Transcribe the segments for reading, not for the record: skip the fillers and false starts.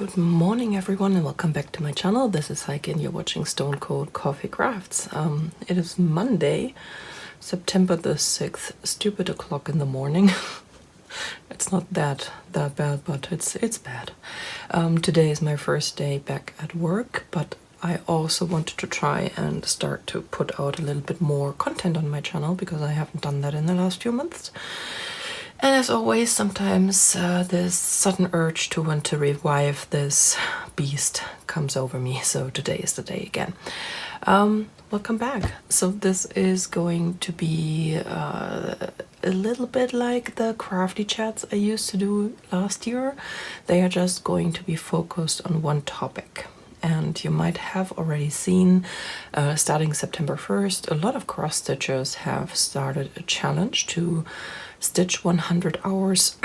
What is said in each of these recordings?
Good morning everyone and welcome back to my channel. This is Heike and you're watching stonecoldcoffeecrafts. It is Monday, September the 6th, stupid o'clock in the morning. It's not that bad, but it's bad. Today is my first day back at work, but I also wanted to try and start to put out a little bit more content on my channel because I haven't done that in the last few months. And as always, sometimes this sudden urge to want to revive this beast comes over me. So today is the day again. Welcome back. So this is going to be a little bit like the crafty chats I used to do last year. They are just going to be focused on one topic. And you might have already seen, starting September 1st, a lot of cross stitchers have started a challenge to stitch 100 hours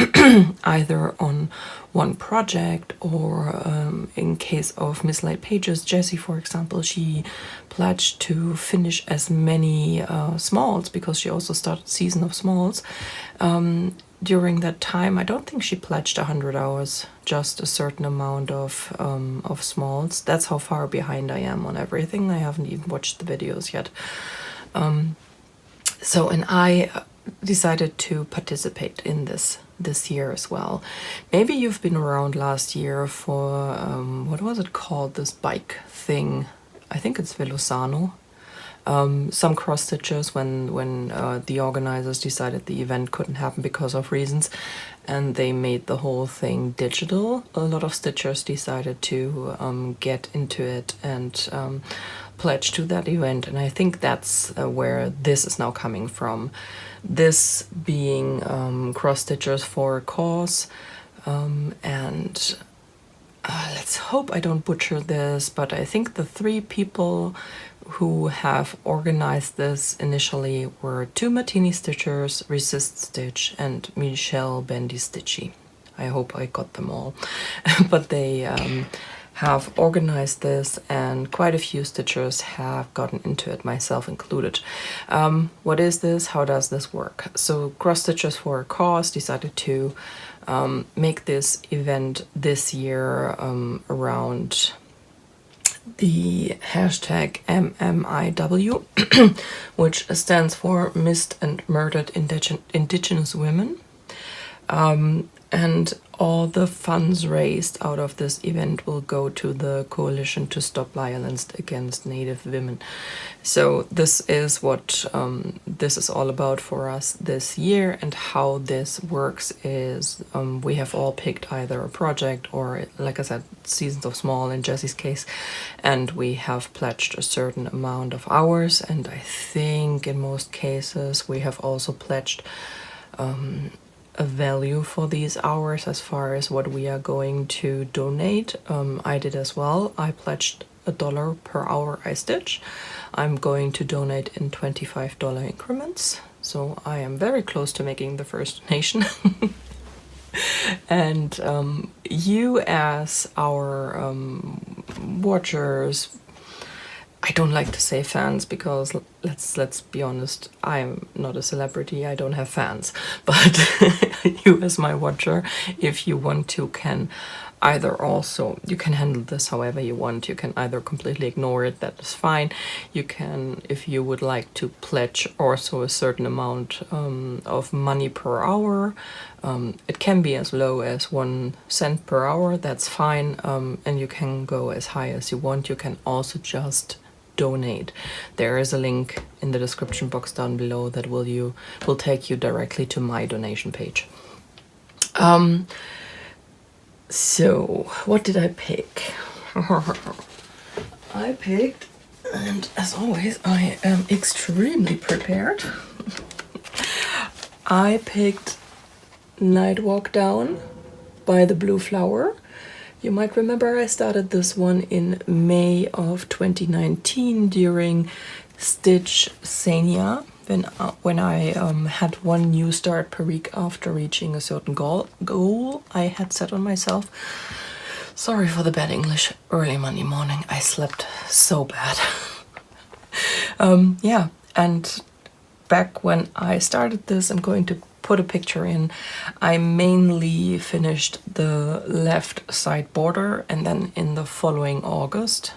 either on one project or in case of Mislaid Paged, Jessie, for example, she pledged to finish as many smalls because she also started Season of Smalls. During that time, I don't think she pledged 100 hours, just a certain amount of smalls. That's how far behind I am on everything. I haven't even watched the videos yet. And I decided to participate in this year as well. Maybe you've been around last year for, what was it called, this bike thing? I think it's Velosano. Some cross stitches when the organizers decided the event couldn't happen because of reasons, and they made the whole thing digital. A lot of stitchers decided to get into it and pledge to that event, and I think that's where this is now coming from. This being cross stitchers for a cause, and let's hope I don't butcher this, but I think the three people who have organized this initially were two Martini Stitchers, Resist Stitch, and Michelle Bendy Stitchy. I hope I got them all. But they have organized this, and quite a few stitchers have gotten into it, myself included. What is this? How does this work? So Cross Stitchers for a Cause decided to make this event this year around the hashtag MMIW, which stands for Missed and Murdered Indigenous Women. And all the funds raised out of this event will go to the Coalition to Stop Violence Against Native Women. So this is what this is all about for us this year, and how this works is we have all picked either a project or, like I said, Seasons of Small in Jessie's case, and we have pledged a certain amount of hours, and I think in most cases we have also pledged a value for these hours as far as what we are going to donate. I did as well. I pledged $1 per hour I stitch. I'm going to donate in $25 increments, so I am very close to making the first donation. And you as our watchers, I don't like to say fans because let's be honest, I'm not a celebrity, I don't have fans, but you as my watcher, if you want to, can either also, you can handle this however you want. You can either completely ignore it, that is fine. You can, if you would like to pledge also a certain amount of money per hour, it can be as low as 1 cent per hour, that's fine, and you can go as high as you want. You can also just donate. There is a link in the description box down below that will take you directly to my donation page. So what did I pick? I picked, and as always I am extremely prepared. I picked Night Walk Down by the Blue Flower. You might remember I started this one in May of 2019 during Stitch Sania, when I had one new start per week after reaching a certain goal I had set on myself. Sorry for the bad English. Early Monday morning, I slept so bad. Yeah, and back when I started this, I'm going to put a picture in. I mainly finished the left side border, and then in the following August,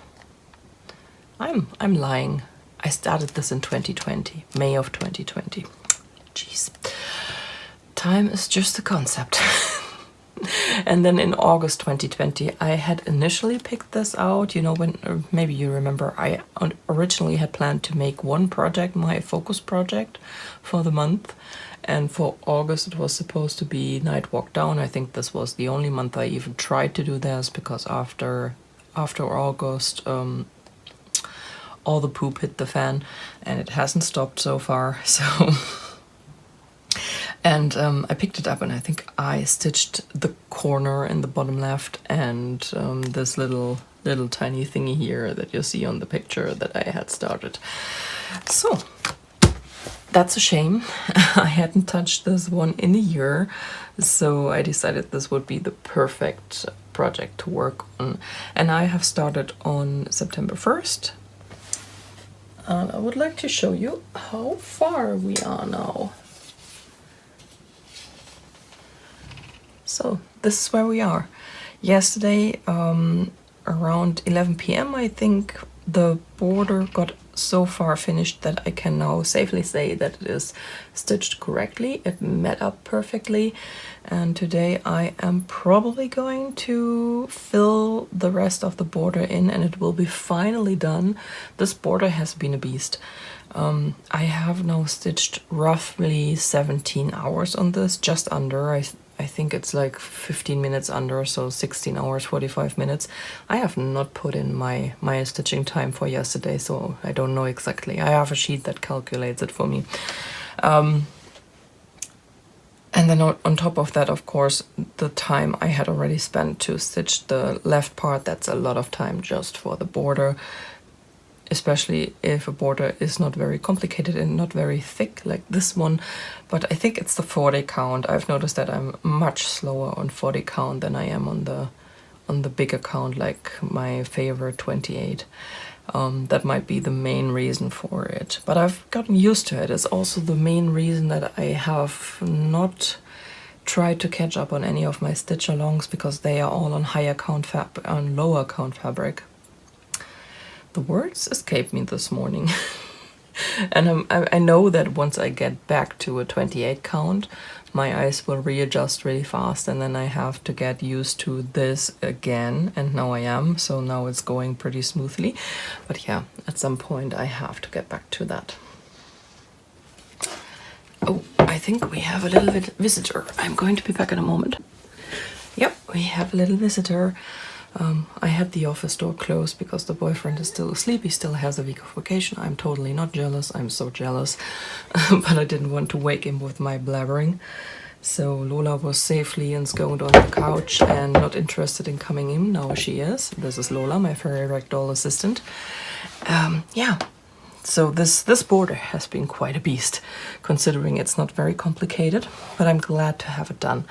I'm lying. I started this in 2020, May of 2020. Jeez. Time is just a concept. And then in August 2020, I had initially picked this out. You know, when maybe you remember, I originally had planned to make one project, my focus project, for the month. And for August, it was supposed to be Night Walk Down. I think this was the only month I even tried to do this, because after August, all the poop hit the fan, and it hasn't stopped so far. So. And I picked it up, and I think I stitched the corner in the bottom left, and this little tiny thingy here that you see on the picture that I had started. So that's a shame. I hadn't touched this one in a year, so I decided this would be the perfect project to work on. And I have started on September 1st. And I would like to show you how far we are now. So this is where we are. Yesterday, around 11 p.m, I think the border got so far finished that I can now safely say that it is stitched correctly. It met up perfectly. And today I am probably going to fill the rest of the border in, and it will be finally done. This border has been a beast. I have now stitched roughly 17 hours on this, just under. I think it's like 15 minutes under, so 16 hours, 45 minutes. I have not put in my stitching time for yesterday, so I don't know exactly. I have a sheet that calculates it for me. And then on top of that, of course, the time I had already spent to stitch the left part, that's a lot of time just for the border. Especially if a border is not very complicated and not very thick like this one. But I think it's the 40 count. I've noticed that I'm much slower on 40 count than I am on the bigger count, like my favorite 28. That might be the main reason for it. But I've gotten used to it. It's also the main reason that I have not tried to catch up on any of my stitch alongs, because they are all on higher count on lower count fabric. The words escaped me this morning. And I know that once I get back to a 28 count, my eyes will readjust really fast, and then I have to get used to this again. And now I am, so now it's going pretty smoothly. But yeah, at some point I have to get back to that. Oh, I think we have a little bit visitor. I'm going to be back in a moment. Yep, we have a little visitor. I had the office door closed because the boyfriend is still asleep. He still has a week of vacation. I'm totally not jealous. I'm so jealous. But I didn't want to wake him with my blabbering. So Lola was safely ensconced on the couch and not interested in coming in. Now she is. This is Lola, my fairy ragdoll assistant. Yeah. So this border has been quite a beast, considering it's not very complicated. But I'm glad to have it done.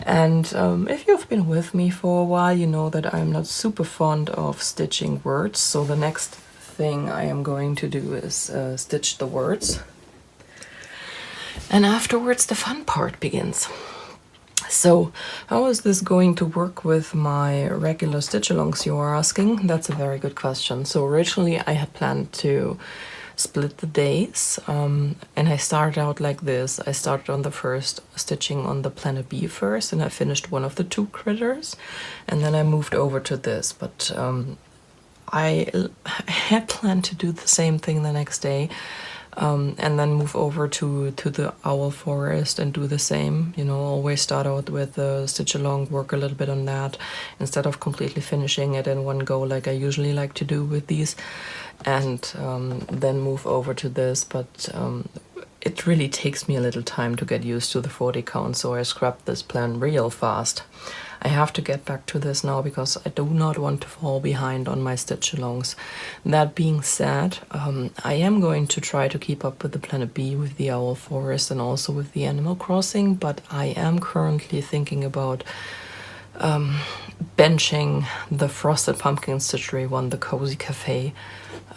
And if you've been with me for a while, you know that I'm not super fond of stitching words. So the next thing I am going to do is stitch the words. And afterwards the fun part begins. So how is this going to work with my regular stitch alongs, you are asking? That's a very good question. So originally I had planned to split the days, and I started out like this. I started on the first stitching on the Planet B first, and I finished one of the two critters, and then I moved over to this. But I had planned to do the same thing the next day, and then move over to the owl forest and do the same. You know, always start out with the stitch along, work a little bit on that instead of completely finishing it in one go like I usually like to do with these, and then move over to this. But it really takes me a little time to get used to the 40 count, so I scrapped this plan real fast. I have to get back to this now because I do not want to fall behind on my stitch alongs. That being said, I am going to try to keep up with the Planet B, with the Owl Forest, and also with the Animal Crossing, but I am currently thinking about benching the Frosted Pumpkin Stitchery one, the Cozy Cafe.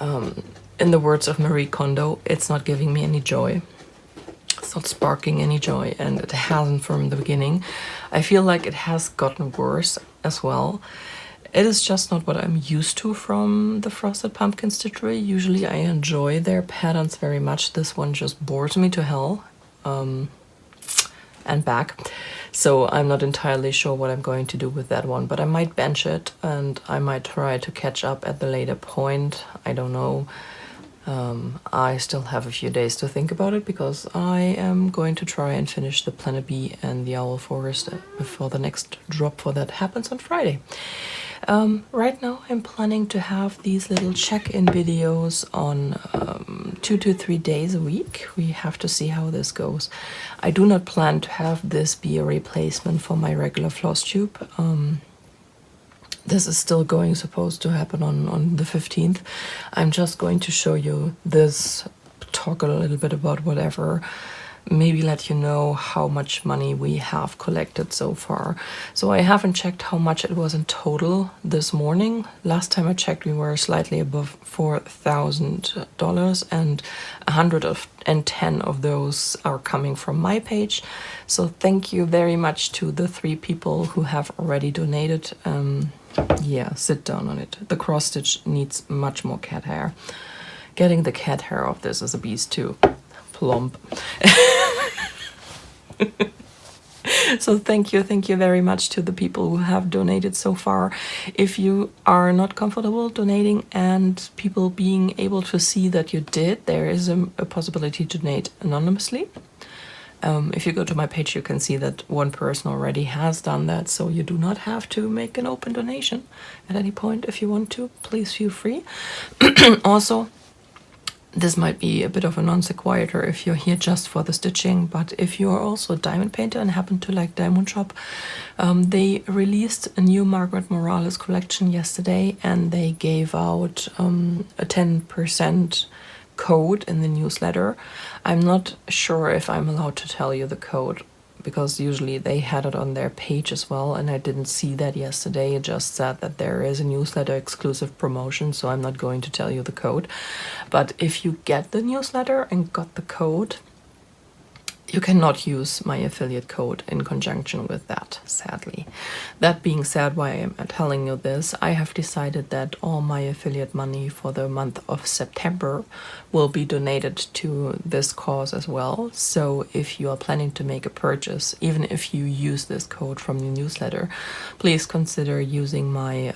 In the words of Marie Kondo, it's not giving me any joy. It's not sparking any joy, and it hasn't from the beginning. I feel like it has gotten worse as well. It is just not what I'm used to from the Frosted Pumpkin stitchery. Usually I enjoy their patterns very much. This one just bores me to hell and back. So I'm not entirely sure what I'm going to do with that one, but I might bench it and I might try to catch up at the later point. I don't know. I still have a few days to think about it because I am going to try and finish the Planet B and the Owl Forest before the next drop for that happens on Friday. Right now I'm planning to have these little check-in videos on 2 to 3 days a week. We have to see how this goes. I do not plan to have this be a replacement for my regular Flosstube. This is still supposed to happen on the 15th. I'm just going to show you this, talk a little bit about whatever, maybe let you know how much money we have collected so far. So I haven't checked how much it was in total this morning. Last time I checked we were slightly above $4,000 and 110 of those are coming from my page. So thank you very much to the 3 people who have already donated. Yeah, sit down on it. The cross stitch needs much more cat hair. Getting the cat hair off this is a beast too. Plump. So thank you very much to the people who have donated so far. If you are not comfortable donating and people being able to see that you did, there is a possibility to donate anonymously. If you go to my page, you can see that one person already has done that, so you do not have to make an open donation at any point. If you want to, please feel free. Also, this might be a bit of a non sequitur if you're here just for the stitching, but if you're also a diamond painter and happen to like Diamond Shop, they released a new Margaret Morales collection yesterday, and they gave out a 10% code in the newsletter. I'm not sure if I'm allowed to tell you the code, because usually they had it on their page as well, and I didn't see that yesterday. It just said that there is a newsletter exclusive promotion, so I'm not going to tell you the code. But if you get the newsletter and got the code, you cannot use my affiliate code in conjunction with that, sadly. That being said, why I'm telling you this, I have decided that all my affiliate money for the month of September will be donated to this cause as well. So if you are planning to make a purchase, even if you use this code from the newsletter, please consider using my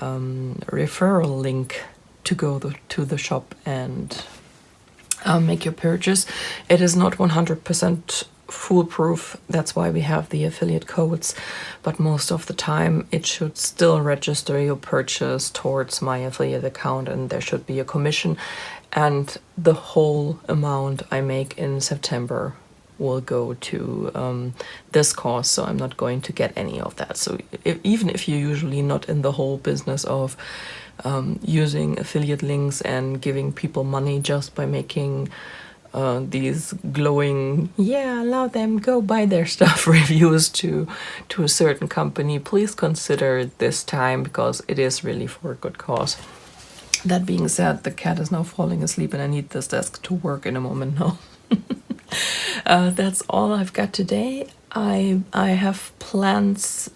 referral link to go to the shop and make your purchase. It is not 100% foolproof, that's why we have the affiliate codes, but most of the time it should still register your purchase towards my affiliate account, and there should be a commission, and the whole amount I make in September will go to this cause, so I'm not going to get any of that. So even if you're usually not in the whole business of using affiliate links and giving people money just by making these glowing, yeah, allow them, go buy their stuff reviews to a certain company, please consider this time, because it is really for a good cause. That being said, the cat is now falling asleep and I need this desk to work in a moment now. That's all I've got today. I have plans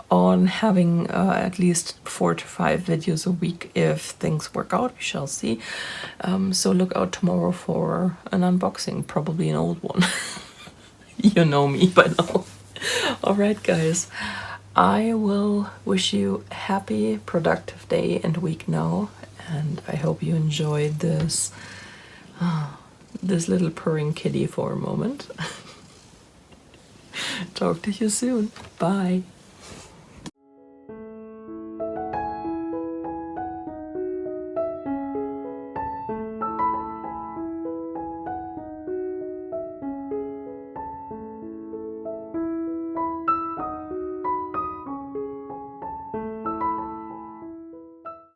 on having at least 4 to 5 videos a week if things work out. We shall see. So look out tomorrow for an unboxing, probably an old one. You know me by now. Alright guys, I will wish you a happy, productive day and week now, and I hope you enjoyed this little purring kitty for a moment. Talk to you soon. Bye.